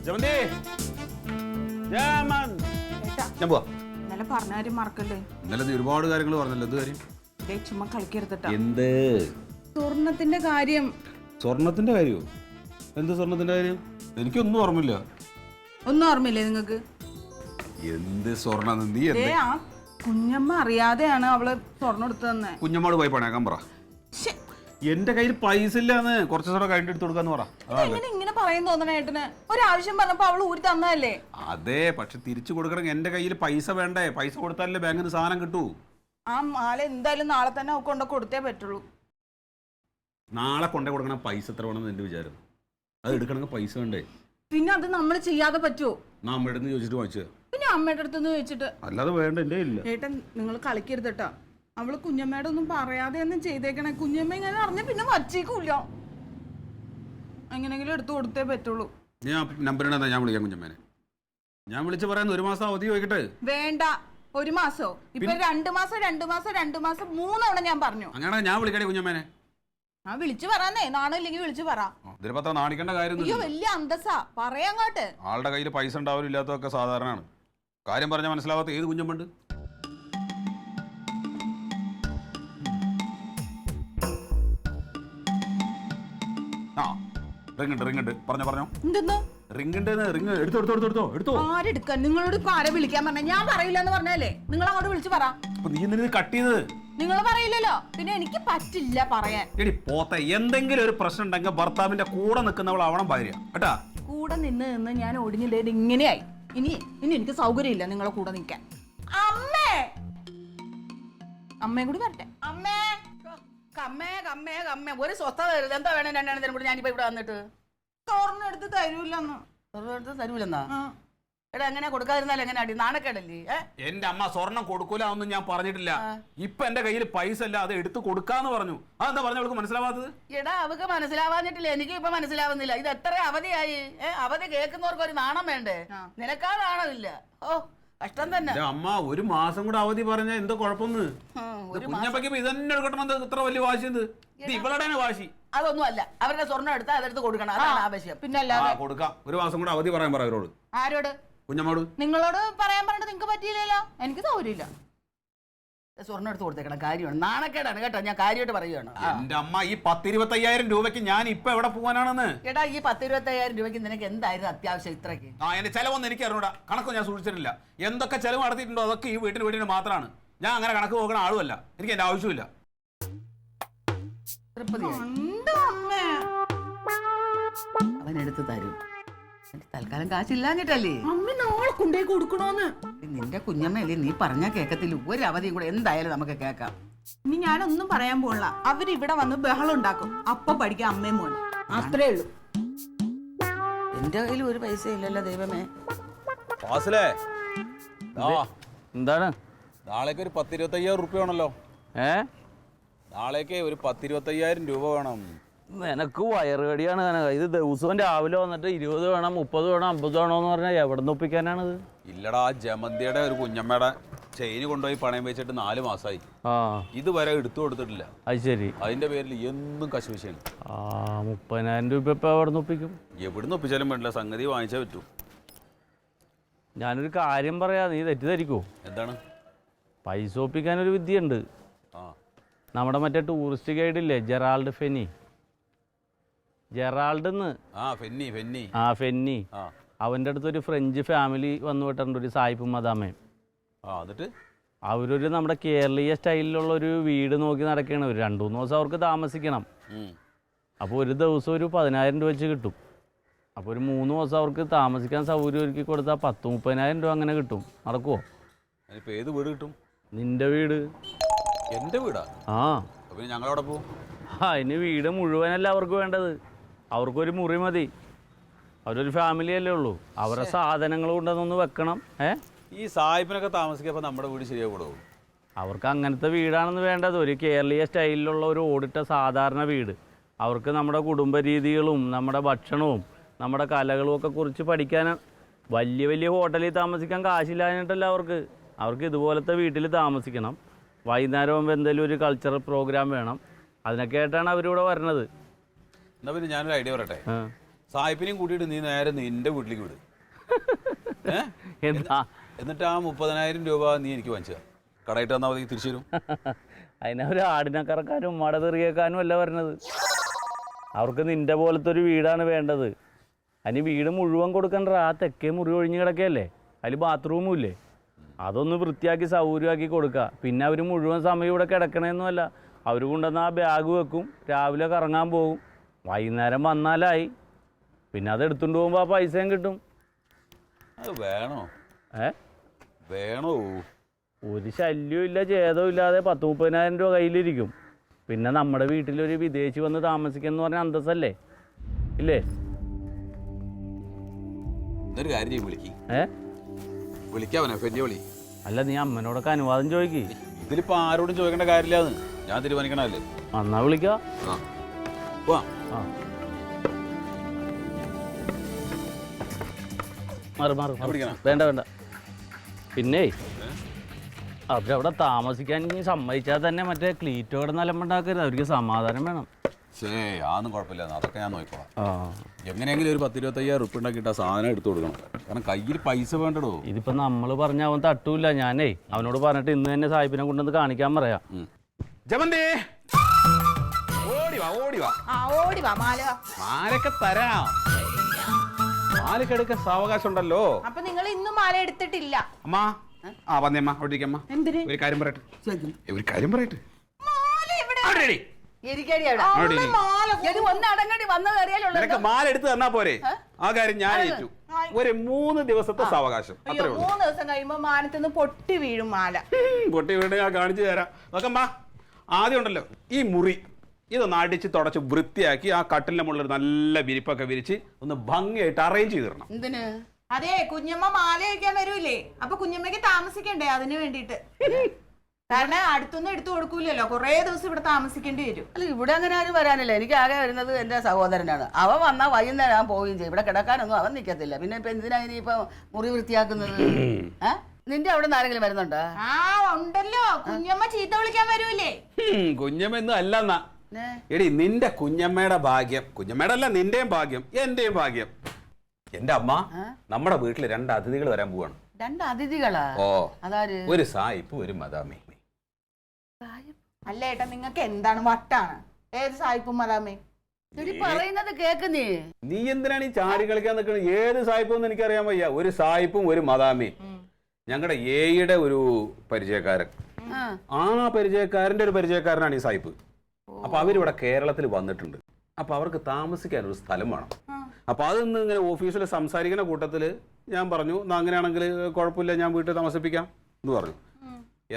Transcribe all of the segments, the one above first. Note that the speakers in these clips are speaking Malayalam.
ഇന്നലെ പറഞ്ഞ കാര്യം മറക്കല്ലേ? ഇന്നലെ ഒരുപാട് കാര്യങ്ങൾ പറഞ്ഞല്ലോ. എന്ത് കാര്യം? ചുമ്മാ കളിക്കരുതട്ടാ. എന്ത്? സ്വർണത്തിന്റെ കാര്യം. സ്വർണത്തിന്റെ കാര്യമോ? എന്ത് സ്വർണത്തിന്റെ കാര്യം? എനിക്കൊന്നും ഓർമ്മയില്ല. ഒന്നും ഓർമ്മയില്ലേ നിങ്ങൾക്ക്? എന്ത് സ്വർണ്ണ? നീ കുഞ്ഞമ്മ അറിയാതെയാണ് അവള് സ്വർണ്ണം എടുത്തന്നെ. കുഞ്ഞമ്മോട് പോയി പണയാക്കാൻ പറ. എന്റെ കയ്യിൽ പൈസ ഇല്ലാന്ന്. കുറച്ച് ദിവസം കഴിഞ്ഞിട്ട് എടുത്തു കൊടുക്കാന്ന് പറ. ഇങ്ങനെ പറയുന്ന തോന്നണ ഏട്ടന്. ഒരാവശ്യം പറഞ്ഞപ്പോ അവള് ഊരി തന്നതല്ലേ? അതെ, പക്ഷെ തിരിച്ചു കൊടുക്കണമെങ്കിൽ എന്റെ കയ്യിൽ പൈസ വേണ്ടേ? പൈസ കൊടുത്താലല്ലേ ബാങ്കിൽ നിന്ന് സാധനം കിട്ടൂ. ആ മാല എന്തായാലും നാളെ തന്നെ കൊണ്ട് കൊടുത്തേ പറ്റുള്ളൂ. നാളെ കൊണ്ടേ കൊടുക്കണ പൈസ എത്ര വേണമെന്ന് എന്റെ വിചാരം. അത് എടുക്കണമെങ്കിൽ പൈസ വേണ്ടേ? പിന്നെ അത് നമ്മൾ ചെയ്യാതെ പറ്റുമോ? അമ്മയുടെ അടുത്ത് ചോദിച്ചിട്ട് വാങ്ങിച്ചു. പിന്നെ അമ്മയുടെ അടുത്ത് ചോദിച്ചിട്ട് അല്ലാതെ വേണ്ട. എന്റെ ഇല്ല. ഏട്ടൻ നിങ്ങൾ കളിക്കരുതട്ടാ. അവള് കുഞ്ഞമ്മയുടെ ഒന്നും പറയാതെ ഒന്നും ചെയ്തേക്കണേ. കുഞ്ഞമ്മ ഇങ്ങനെ അറിഞ്ഞ പിന്നെ വച്ചേക്കൂല. എങ്ങനെങ്കിലും എടുത്തു കൊടുത്തേ പറ്റുള്ളൂ. ഞാൻ നമ്പർ ഞാൻ വിളിക്കാം കുഞ്ഞമ്മേനെ. ഞാൻ വിളിച്ച് പറയാൻ 1 മാസം അവധി ചോദിക്കട്ടെ. വേണ്ട, 1 മാസോ? ഇപ്പൊ 2 മാസം 3 തവണ ഞാൻ പറഞ്ഞു. അങ്ങനെ ഞാൻ വിളിക്കട്ടെ കുഞ്ഞമ്മേനെ. ആ വിളിച്ചു പറയാന്നേ. നാണില്ലെങ്കിൽ വിളിച്ചു പറ. ഇതിപ്പോ നാണിക്കേണ്ട കാര്യം. അയ്യോ, വലിയ അന്തസ്സാ പറയാങ്ങോട്ട്. ആളുടെ കയ്യിൽ പൈസ ഉണ്ടാവില്ല, ഇല്ലാത്തതൊക്കെ സാധാരണയാണ്. കാര്യം പറഞ്ഞാൽ മനസ്സിലാവാത്ത ഏത് കുഞ്ഞമ്മണ്ട്? റിങ്ങുണ്ട് പറഞ്ഞോ. എന്തെന്ന് റിങ് എടുത്തോ. ആരെടുക്കാൻ? നിങ്ങളോട് ആരെ വിളിക്കാൻ പറഞ്ഞ? ഞാൻ പറയില്ല എന്ന് പറഞ്ഞാലേ നിങ്ങൾ അങ്ങോട്ട് വിളിച്ചു പറ. നീ എന്തിനാ കട്ട് ചെയ്തത്? നിങ്ങൾ പറയില്ലല്ലോ, പിന്നെ എനിക്ക് പറ്റില്ല പറയാൻ. എടി പോത്തെ, എന്തെങ്കിലും ഒരു പ്രശ്നം ഉണ്ടെങ്കിൽ ഭർത്താവിന്റെ കൂടെ നിൽക്കുന്നവൾ ആവണം ഭാര്യ കേട്ടാ. കൂടെ നിന്ന് ഞാൻ ഒടിഞ്ഞില്ലേ ഇങ്ങനെയായി. ഇനി എനിക്ക് സൗകര്യമില്ല നിങ്ങളെ കൂടെ നിൽക്കാൻ. അമ്മയും കൂടി വരട്ടെ. അമ്മേ കമ്മേ ഒരു സ്വസ്ഥത തരുത്. എന്താ വേണം? രണ്ടെണ്ണത്തിനും കൂടി ഞാനിപ്പോ ഇവിടെ വന്നിട്ട് സ്വർണ്ണം എടുത്ത് തരൂലെന്ന്. സ്വർണ്ണം എടുത്ത് തരൂലെന്നാ? എടാ, എങ്ങനെ കൊടുക്കാതിരുന്നാലും എങ്ങനെ അടി? നാണക്കേടല്ലേ? എന്റെ അമ്മ സ്വർണം കൊടുക്കൂല ഒന്നും ഞാൻ പറഞ്ഞിട്ടില്ല. ഇപ്പൊ എന്റെ കയ്യിൽ പൈസ അല്ല, അത് എടുത്ത് കൊടുക്കാന്ന് പറഞ്ഞു. അതെന്താ പറഞ്ഞ അവൾക്ക് മനസ്സിലാവാത്തത്? എടാ, അവക്ക് മനസ്സിലാവാഞ്ഞിട്ടില്ല. എനിക്ക് ഇപ്പൊ മനസ്സിലാവുന്നില്ല. ഇത് എത്ര അവധിയായി? അവധി കേൾക്കുന്നവർക്ക് ഒരു നാണം വേണ്ടേ? നിനക്കാ നാണമില്ല. ഓ, കഷ്ടം തന്നെ. അമ്മ 1 മാസം കൂടെ അവധി പറഞ്ഞ എന്തോ കുഴപ്പമൊന്ന്? കുഞ്ഞപ്പയ്ക്ക് ഇതന്നെ എടുക്കണമെന്ന് ഇത്ര വലിയ വാശി? എന്ത് ഇവളുടെ വാശി? അതൊന്നും അല്ല. അവരുടെ സ്വർണ്ണം എടുത്താൽ അതെടുത്ത് കൊടുക്കണം. അതാണ് ആവശ്യം. പിന്നെ അല്ലാതെ കൊടുക്കാം. 1 മാസം കൂടെ അവധി പറയാൻ പറ അവരോട്. ആരോട്? കുഞ്ഞമ്മോട്. നിങ്ങളോട് പറയാൻ പറഞ്ഞിട്ട് നിങ്ങൾക്ക് പറ്റിയില്ലല്ലോ. എനിക്ക് സൗകര്യമില്ല. സ്വർണ്ണം എടുത്ത് കൊടുത്തേക്കണം. കാര്യമാണ്. നാണക്കേടാണ് കേട്ടോ. ഞാൻ കാര്യമായിട്ട് പറയുകയാണ്. എന്റെ അമ്മ, ഈ 10-25,000 രൂപയ്ക്ക് ഞാൻ ഇപ്പൊ എവിടെ പോകാനാണെന്ന്? എടാ, ഈ 10-25,000 രൂപയ്ക്ക് നിനക്ക് എന്തായിരുന്നു അത്യാവശ്യം ഇത്രയ്ക്ക്? എന്റെ ചെലവൊന്നും എനിക്ക് അറിഞ്ഞൂടാ. കണക്ക് ഞാൻ സൂക്ഷിച്ചിട്ടില്ല. എന്തൊക്കെ ചെലവ് നടത്തിയിട്ടുണ്ടോ അതൊക്കെ ഈ വീട്ടിന് മാത്രമാണ്. ഞാൻ അങ്ങനെ കണക്ക് നോക്കണ ആളുമല്ല. എനിക്ക് എന്റെ ആവശ്യമില്ല. അവനെടുത്ത് തരും. തൽക്കാലം കാശില്ലാഞ്ഞിട്ടല്ലേ? അമ്മ നാളെ കൊണ്ടേ കൊടുക്കണോന്ന്. നിന്റെ കുഞ്ഞമ്മയല്ലേ, നീ പറഞ്ഞാ കേക്കത്തില്ല. ഒരു അവധിയും കൂടെ എന്തായാലും നമുക്ക് കേൾക്കാം. ഇനി ഞാനൊന്നും പറയാൻ പോണില്ല. അവരിവിടെ വന്ന് ബഹളം ഉണ്ടാക്കും. അപ്പൊ പഠിക്കാം അമ്മയും മോനെ. അത്രേ ഉള്ളൂ. എന്റെ കയ്യിൽ ഒരു പൈസ ഇല്ലല്ലോ ദൈവമേ. എന്താണ്? നാളേക്ക് ഒരു 10-25,000 രൂപ വേണല്ലോ. നാളേക്ക് ഒരു 10-25,000 രൂപ വേണം. നിനക്ക് വയറുകടിയാണ്. ഇത് ദിവസവും രാവിലെ വന്നിട്ട് 20 വേണം, 30 വേണം, 50 വേണോന്ന് പറഞ്ഞാൽ എവിടെ നിന്ന് ഒപ്പിക്കാനാണിത്? ഇല്ലടാ, ജമന്തിയുടെ ഒരു കുഞ്ഞമ്മയുടെ ചെയിന് കൊണ്ടുപോയി പണയം വെച്ചിട്ട് 4 മാസമായി. ഇതുവരെ എടുത്തു കൊടുത്തിട്ടില്ല. അത് ശരി. അതിന്റെ പേരിൽ എന്നും കശുവിശയാണ്. 30,000 രൂപ ഇപ്പൊ എവിടെ നിന്ന് ഒപ്പിക്കും? എവിടുന്ന് ഒപ്പിച്ചാലും വേണ്ടില്ല, സംഗതി വാങ്ങിച്ചേ പറ്റൂ. ഞാനൊരു കാര്യം പറയാ, നീ തെറ്റിദ്ധരിക്കോ? എന്താണ്? പൈസ ഒപ്പിക്കാനൊരു വിദ്യയുണ്ട്. നമ്മുടെ മറ്റേ ടൂറിസ്റ്റ് ഗൈഡില്ലേ, ജെറാൾഡ് ഫെന്നി. ഫെന്നി അവന്റെ അടുത്ത് ഒരു ഫ്രഞ്ച് ഫാമിലി വന്നു വിട്ടിട്ടുണ്ട്, ഒരു സായിപ്പും മദാമയും. അവരൊരു നമ്മുടെ കേരളീയ സ്റ്റൈലിലുള്ള ഒരു വീട് നോക്കി നടക്കുകയാണ്. ഒരു 2-3 ദിവസം അവർക്ക് താമസിക്കണം. അപ്പോൾ ഒരു ദിവസം ഒരു 10,000 രൂപ വെച്ച് കിട്ടും. അപ്പോൾ ഒരു 3 ദിവസം അവർക്ക് താമസിക്കാൻ സൗകര്യം ഒരുക്കി കൊടുത്താൽ 10-30,000 രൂപ അങ്ങനെ കിട്ടും. നടക്കുമോ? ഏത് വീട് കിട്ടും? നിന്റെ വീട്. എന്റെ വീടാ? ഞങ്ങളവിടെ പോകും. അതിന് വീട് മുഴുവനല്ല അവർക്ക് വേണ്ടത്. അവർക്കൊരു മുറി മതി. അവരൊരു ഫാമിലി അല്ലേ ഉള്ളൂ. അവരുടെ സാധനങ്ങൾ കൊണ്ടൊന്ന് വെക്കണം. ഈ സായിപ്പിനൊക്കെ താമസിക്കുമ്പോൾ നമ്മുടെ വീട് ശരിയാകൂടോ? അവർക്ക് അങ്ങനത്തെ വീടാണെന്ന് വേണ്ടത്. ഒരു കേരളീയ സ്റ്റൈലിലുള്ള ഒരു ഓടിട്ട സാധാരണ വീട്. അവർക്ക് നമ്മുടെ കുടുംബ രീതികളും നമ്മുടെ ഭക്ഷണവും നമ്മുടെ കലകളും ഒക്കെ കുറിച്ച് പഠിക്കാൻ. വലിയ വലിയ ഹോട്ടലിൽ താമസിക്കാൻ കാശില്ലാഞ്ഞിട്ടല്ല അവർക്ക് ഇതുപോലത്തെ വീട്ടിൽ താമസിക്കണം. വൈകുന്നേരം ആകുമ്പോൾ എന്തെങ്കിലും ഒരു കൾച്ചറൽ പ്രോഗ്രാം വേണം. അതിനൊക്കെ ആയിട്ടാണ് അവരിവിടെ വരണത്. എന്നാ പിന്നെ ഞാനൊരു ഐഡിയ പറയട്ടെ. സായിപ്പിനെയും കൂട്ടിയിട്ട് നീ നേരെ നിന്റെ വീട്ടിലേക്ക് വിട്. എന്താ എന്നിട്ട് ആ 30,000 രൂപ നീ എനിക്ക് വാങ്ങിച്ച കടയിട്ട് തന്നാൽ മതി, തിരിച്ചു തരും. അതിനെ ഒരു ആടിനെ കറക്കാനും മട തെറിയേക്കാനും അല്ല പറഞ്ഞത്. അവർക്ക് നിന്റെ പോലത്തെ ഒരു വീടാണ് വേണ്ടത്. അതിന് വീട് മുഴുവൻ കൊടുക്കണ്ട. ആ തെക്കേ മുറി ഒഴിഞ്ഞ് കിടക്കുകയല്ലേ, അതിൽ ബാത്റൂമും ഇല്ലേ, അതൊന്ന് വൃത്തിയാക്കി സൗകര്യമാക്കി കൊടുക്കുക. പിന്നെ അവർ മുഴുവൻ സമയം ഇവിടെ കിടക്കണമെന്നല്ല, അവർ കൊണ്ടുവന്ന് ആ ബാഗ് വെക്കും, രാവിലെ കറങ്ങാൻ പോകും, വൈകുന്നേരം വന്നാലായി. പിന്നെ അത് എടുത്തുകൊണ്ട് പോകുമ്പോൾ ആ പൈസയും കിട്ടും. അത് വേണോ? വേണോ? ഒരു ശല്യവും ഇല്ല, ഛേദവും ഇല്ലാതെ 10-30,000 രൂപ കയ്യിലിരിക്കും. പിന്നെ നമ്മുടെ വീട്ടിലൊരു വിദേശി വന്ന് താമസിക്കുന്ന പറഞ്ഞാൽ അന്തസ്സല്ലേ, ഇല്ലേ? ഒരു കാര്യം ചെയ്യും, വിളിക്കാവനെ പെരിയ വിളി. അല്ല, നീ അമ്മനോടൊക്കെ അനുവാദം ചോദിക്ക്. ഇതിലിപ്പോ ആരോടും ചോദിക്കേണ്ട കാര്യമില്ലാന്ന് ഞാൻ തീരുമാനിക്കണല്ലേ. എന്നാ വിളിക്കാം. വേണ്ട വേണ്ട. പിന്നെ അവരവിടെ താമസിക്കാൻ ഇനി സമ്മതിച്ചാൽ തന്നെ മറ്റേ ക്ലീറ്റോ കിടന്ന് അലമ്പുണ്ടാക്കരുത്. അവർക്ക് സമാധാനം വേണം. അതൊന്നും കുഴപ്പമില്ല, അതൊക്കെ ഞാൻ നോക്കിക്കോളാം. എങ്ങനെയെങ്കിലും ഒരു 10-25,000 റുപ്യ ഉണ്ടാക്കിയിട്ട് ആ സാധനം എടുത്തു കൊടുക്കണം. കാരണം കയ്യിൽ പൈസ വേണ്ടടോ. ഇതിപ്പോ നമ്മൾ പറഞ്ഞ അവൻ തട്ടൂല്ല. ഞാനേ അവനോട് പറഞ്ഞിട്ട് ഇന്ന് തന്നെ സാഹിബിനെ കൊണ്ടുവന്ന് കാണിക്കാൻ പറയാം. മാലൊക്കെ തരാം. മാലക്കെടുക്കാൻ സാവകാശം ഉണ്ടല്ലോ. അപ്പൊ നിങ്ങൾ ഇന്നും മാല എടുത്തിട്ടില്ല? അമ്മ വന്നേമ്മ, അവിടേക്കമ്മ. ഒരു കാര്യം പറയട്ടെ, ഒരു കാര്യം പറയട്ടെ. നിനക്ക് മാല എടുത്ത് തന്നാ പോരെ? ആ കാര്യം ഞാൻ ഏറ്റു. ഒരു 3 ദിവസത്തെ സാവകാശം. 3 ദിവസം കഴിയുമ്പോ മാനത്തുനിന്ന് പൊട്ടി വീഴും മാല. പൊട്ടി വീണ് ഞാൻ കാണിച്ചു തരാം. നോക്കമ്മ, ആദ്യം ഉണ്ടല്ലോ ഈ മുറി ഇതൊന്ന് അടിച്ച് തുടച്ച് വൃത്തിയാക്കി ആ കട്ടിലിന്റെ മുകളിൽ നല്ല വിരിപ്പൊക്കെ വിരിച്ച് ഒന്ന് ഭംഗിയായിട്ട് അറേഞ്ച് ചെയ്തിടണം. എന്തിന്? അതെ, കുഞ്ഞമ്മ മാല കഴിക്കാൻ വരൂലേ, അപ്പൊ കുഞ്ഞമ്മക്ക് താമസിക്കണ്ടേ? അതിന് വേണ്ടിട്ട്. കാരണം അടുത്തൊന്നും എടുത്തു കൊടുക്കൂലല്ലോ, കൊറേ ദിവസം ഇവിടെ താമസിക്കേണ്ടി വരും. അല്ല, ഇവിടെ അങ്ങനെ ആരും വരാനില്ല. എനിക്ക് ആകെ വരുന്നത് എന്റെ സഹോദരനാണ്. അവൻ വന്നാൽ വൈകുന്നേരം ഞാൻ പോവുകയും ചെയ്യും. ഇവിടെ കിടക്കാനൊന്നും അവൻ നിൽക്കത്തില്ല. പിന്നെ ഇപ്പൊ എന്തിനാ ഇനിയിപ്പൊ മുറി വൃത്തിയാക്കുന്നത്? നിന്റെ അവിടെ നിന്ന് ആരെങ്കിലും വരുന്നുണ്ടോ? ഉണ്ടല്ലോ, കുഞ്ഞമ്മ ചീത്ത വിളിക്കാൻ വരൂലേ? കുഞ്ഞമ്മ അല്ലെന്നാ എടി, നിന്റെ കുഞ്ഞമ്മയുടെ ഭാഗ്യം, കുഞ്ഞമ്മയുടെ അല്ല നിന്റെയും ഭാഗ്യം, എന്റെയും ഭാഗ്യം. എന്റെ അമ്മ നമ്മുടെ വീട്ടില് 2 അതിഥികൾ വരാൻ പോവാണ്. 2 അതിഥികളാ? ഓ, അതാര്? ഒരു സായിപ്പ്, ഒരു മദാമി. അല്ല ഏട്ടാ, നിങ്ങക്ക് എന്താണ് വട്ടാണ്? ഏത് സായിപ്പും മദാമേ? പറയുന്നത് കേക്കുന്നേ. നീ എന്തിനാണ് ഈ ചാടി കളിക്കാൻ നിൽക്കുന്നത്? ഏത് സായിപ്പൊന്നും എനിക്കറിയാൻ വയ്യ. ഒരു സായിപ്പും ഒരു മദാമി. ഞങ്ങളുടെ ഏയുടെ ഒരു പരിചയക്കാരൻ, ആ പരിചയക്കാരന്റെ ഒരു പരിചയക്കാരനാണ് ഈ സായിപ്പ്. അപ്പൊ അവരിവിടെ കേരളത്തിൽ വന്നിട്ടുണ്ട്. അപ്പൊ അവർക്ക് താമസിക്കാൻ ഒരു സ്ഥലം വേണം. അപ്പൊ അതൊന്ന് ഇങ്ങനെ ഓഫീസിൽ സംസാരിക്കുന്ന കൂട്ടത്തില് ഞാൻ പറഞ്ഞു, അങ്ങനെയാണെങ്കിൽ കുഴപ്പമില്ല, ഞാൻ വീട്ടിൽ താമസിപ്പിക്കാം എന്ന് പറഞ്ഞു.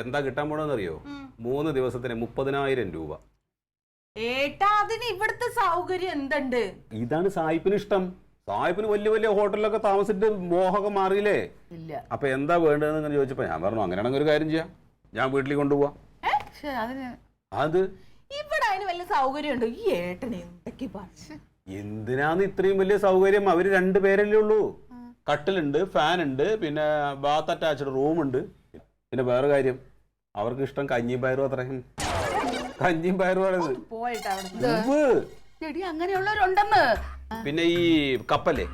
എന്താ കിട്ടാൻ പോണെന്ന് അറിയോ? 3 ദിവസത്തിന് 30,000 രൂപ. ഏട്ടാ, അതിന് ഇവിടുത്തെ സൗകര്യം എന്തുണ്ട്? ഇതാണ് സായിപ്പിന് ഇഷ്ടം. സായിപ്പിന് വലിയ വലിയ ഹോട്ടലിലൊക്കെ താമസിച്ചിട്ട് മോഹമൊക്കെ മാറിയില്ലേ? ഇല്ല. അപ്പൊ എന്താ വേണ്ടതെന്ന് ഇങ്ങനെ ചോദിച്ചപ്പോ ഞാൻ പറഞ്ഞു, അങ്ങനെയാണെങ്കിൽ ഒരു കാര്യം ചെയ്യാം, ഞാൻ വീട്ടിലേക്ക് കൊണ്ടുപോവാ. അത് ഇവിടെ അതിന് വലിയ സൗകര്യം ഉണ്ട്. ഈ ഏട്ടനെ എന്തൊക്കെ പറഞ്ഞു? എന്തിനാന്ന് ഇത്രയും വലിയ സൗകര്യം? അവര് 2 പേരല്ലേ ഉള്ളൂ. കട്ടിലുണ്ട്, ഫാൻ ഉണ്ട്, പിന്നെ ബാത്ത് അറ്റാച്ച്ഡ് റൂം ഉണ്ട്. പിന്നെ വേറെ കാര്യം, അവർക്ക് ഇഷ്ടം കഞ്ഞിയും പയറും. അത്രയും കഞ്ഞിയും പയറുമാണിത്. അങ്ങനെയുള്ളവരുണ്ടെന്ന്. പിന്നെ ഈ കപ്പല്ലേ,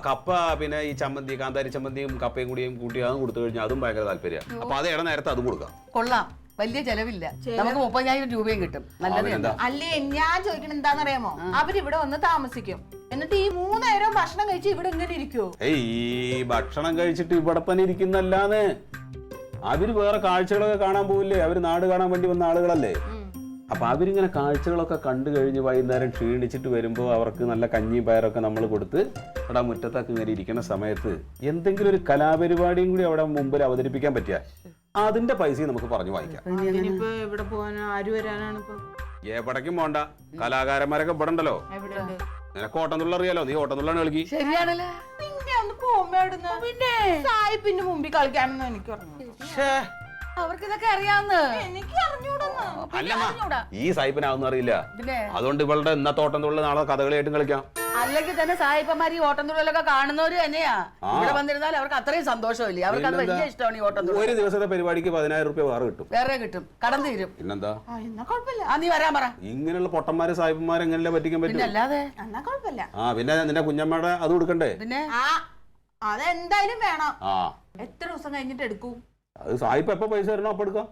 കപ്പ പിന്നെ ഈ ചമ്മന്തി, കാന്താരി ചമ്മന്തിയും കപ്പയും കൂടിയും കൂട്ടി അതും കൊടുത്തു കഴിഞ്ഞാൽ അതും ഭയങ്കര താല്പര്യമാണ്. അപ്പൊ അത് നേരത്തെ അതും കൊടുക്കാം. കൊള്ളാം, വലിയ ചെലവില്ല. നമുക്ക് 30,000 രൂപയും കിട്ടും. നല്ലത്. അല്ലേ, ഞാൻ ചോദിക്കണ എന്താന്നറിയാമോ? അവരിവിടെ വന്ന് താമസിക്കും, എന്നിട്ട് ഈ 3 നേരം ഭക്ഷണം കഴിച്ച് ഇവിടെ ഇങ്ങനെ ഇരിക്കുവോ? ഈ ഭക്ഷണം കഴിച്ചിട്ട് ഇവിടെ തന്നെ ഇരിക്കുന്നല്ലാന്ന്. അവര് വേറെ കാഴ്ചകളൊക്കെ കാണാൻ പോവില്ലേ? അവര് നാട് കാണാൻ വേണ്ടി വന്ന ആളുകളല്ലേ. അപ്പൊ അവരിങ്ങനെ കാഴ്ചകളൊക്കെ കണ്ടു കഴിഞ്ഞ് വൈകുന്നേരം ക്ഷീണിച്ചിട്ട് വരുമ്പോ അവർക്ക് നല്ല കഞ്ഞിയും പയറൊക്കെ നമ്മൾ കൊടുത്ത് അവിടെ മുറ്റത്തൊക്കെ ഇങ്ങനെ ഇരിക്കുന്ന സമയത്ത് എന്തെങ്കിലും ഒരു കലാപരിപാടിയും കൂടി അവിടെ മുമ്പിൽ അവതരിപ്പിക്കാൻ പറ്റിയ അതിന്റെ പൈസയും നമുക്ക് പറഞ്ഞു വാങ്ങിക്കാം. എവിടെ പോകാനോ, ആര് വരാനാണ്? എവിടേക്കും പോണ്ട, കലാകാരന്മാരൊക്കെ ഇവിടെ ഉണ്ടല്ലോ. നിനക്ക് ഓട്ടംതുള്ള അറിയാലോ, നീ ഓട്ടംതുള്ളാണ് കളിക്ക്. ശരിയാണല്ലേ? പിന്നെ ഒന്ന് പോകുമ്പോ സായിപ്പിന്റെ മുമ്പിൽ കളിക്കാനെന്ന് എനിക്ക് പറഞ്ഞു. അവർക്ക് ഇതൊക്കെ അറിയാന്ന്. എനിക്ക് അറിഞ്ഞൂടൊന്ന്. അല്ലമ്മ ഈ സായിപ്പിനാവൊന്നും അറിയില്ല. പിന്നെ അതുകൊണ്ട് ഇവളുടെ ഇന്നത്തെ ഓട്ടം തുള്ളൽ നാളെ കഥകളിയായിട്ടും കളിക്കാം. അല്ലെങ്കിൽ തന്നെ സായിപ്പന്മാർ ഈ ഓട്ടം തുള്ളലൊക്കെ കാണുന്നവര് തന്നെയാ. ഇവിടെ വന്നിരുന്നാൽ അവർക്ക് അത്രയും സന്തോഷമില്ല. അവർക്ക് അത് വലിയ ഇഷ്ടമാണ് ഈ ഓട്ടം തുള്ളൽ. ഒരു ദിവസത്തെ പരിപാടിക്ക് 10,000 രൂപ വേറെ കിട്ടും. വേറെ കിട്ടും, കടം തീരും. പിന്നെന്താ? എന്നാ കുഴപ്പമില്ല. നീ വരാൻ പറ. ഇങ്ങനെയുള്ള പൊട്ടന്മാരെ സായിപ്പന്മാരെ എങ്ങനെയല്ലേ പറ്റിക്കാൻ പറ്റും? പിന്നെ അല്ലാതെ. എന്നാ കുഴപ്പമില്ല. പിന്നെ നിന്റെ കുഞ്ഞമ്മയുടെ അത് കൊടുക്കണ്ടേ? പിന്നെ അതെന്തായാലും വേണം. ആ എത്ര ദിവസം കഴിഞ്ഞിട്ട് എടുക്കൂ? അത് സായിപ്പ് എപ്പോ പൈസ തരണോ അപ്പൊ എടുക്കാം.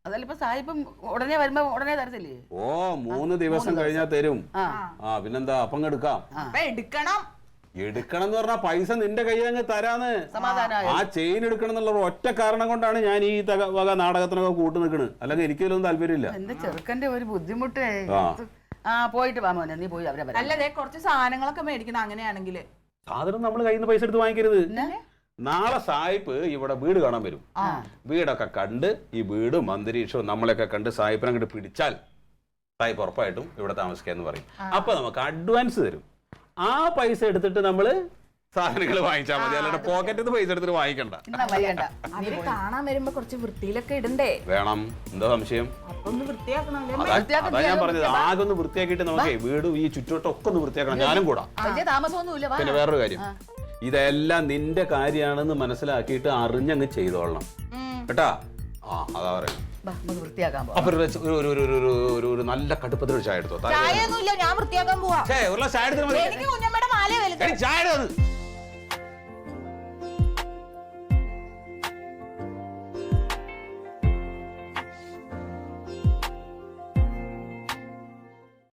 അതല്ല ഇപ്പൊ സായിപ്പം ഉടനെ വരുമ്പോ ഉടനെ തരത്തില്ലേ? ഓ 3 ദിവസം കഴിഞ്ഞാൽ തരും. പിന്നെന്താ അപ്പം എടുക്കാം. അപ്പൊ എടുക്കണം. എടുക്കണം എന്ന് പറഞ്ഞാൽ പൈസ നിന്റെ കയ്യിൽ അങ്ങ് തരാന്ന്. സമാധാനം. ആ ചെയിൻ എടുക്കണം എന്നുള്ള ഒറ്റ കാരണം കൊണ്ടാണ് ഞാൻ ഈ വക നാടകത്തിനൊക്കെ കൂട്ടു നിൽക്കണത്. അല്ലെങ്കിൽ എനിക്കൊന്നും താല്പര്യമില്ല. എന്റെ ചെറുക്കന്റെ ഒരു ബുദ്ധിമുട്ടേ. പോയിട്ട് വാ മോനെ, നീ പോയി അവരെ. അല്ലതേ കുറച്ച് സാധനങ്ങളൊക്കെ മേടിക്കണം. അങ്ങനെയാണെങ്കിൽ സാധനം നമ്മൾ കയ്യിൽ നിന്ന് പൈസ എടുത്ത് വാങ്ങിക്കരുത്. നാളെ സായിപ്പ് ഇവിടെ വീട് കാണാൻ വരും. വീടൊക്കെ കണ്ട് ഈ വീടും അന്തരീക്ഷവും നമ്മളെയൊക്കെ കണ്ട് സായിപ്പിനെ അങ്ങോട്ട് പിടിച്ചാൽ സായിപ്പ് ഉറപ്പായിട്ടും ഇവിടെ താമസിക്കാന്ന് പറയും. അപ്പൊ നമുക്ക് അഡ്വാൻസ് തരും. ആ പൈസ എടുത്തിട്ട് നമ്മള് സാധനങ്ങൾ വാങ്ങിച്ചാൽ മതി. അല്ലാണ്ട് പോക്കറ്റിൽ നിന്ന് പൈസ എടുത്തിട്ട് വാങ്ങിക്കണ്ട. അവര് കാണാൻ വരുമ്പോ കുറച്ച് വൃത്തിയിലൊക്കെ ഇടണ്ടേ? വേണം. എന്താ സംശയം? അപ്പൊ ഒന്ന് വൃത്തിയാക്കണം. അതാ ഞാൻ പറഞ്ഞത്. ആകെ ഒന്ന് വൃത്തിയാക്കിയിട്ട് നമുക്ക് വീടും ഈ ചുറ്റുവട്ടമൊക്കെ ഒന്ന് വൃത്തിയാക്കണം. ഞാനും കൂടാ. വലിയ താമസമൊന്നുമില്ല. പിന്നെ വേറൊരു കാര്യം, ഇതെല്ലാം നിന്റെ കാര്യമാണെന്ന് മനസ്സിലാക്കിയിട്ട് അറിഞ്ഞങ്ങ് ചെയ്തോളണം കേട്ടാ. അതാ പറയാം. വൃത്തിയാക്കാൻ അപ്പൊ ഒരു നല്ല കടുപ്പത്തിൽ ഒരു ചായ എടുത്തോ. ചായ ഒന്നുമില്ല, ഞാൻ വൃത്തിയാക്കാൻ പോവാ. ചായ എടുത്താൽ മതി. എനിക്ക് കുഞ്ഞമ്മയുടെ മാല വലുത്. ചായ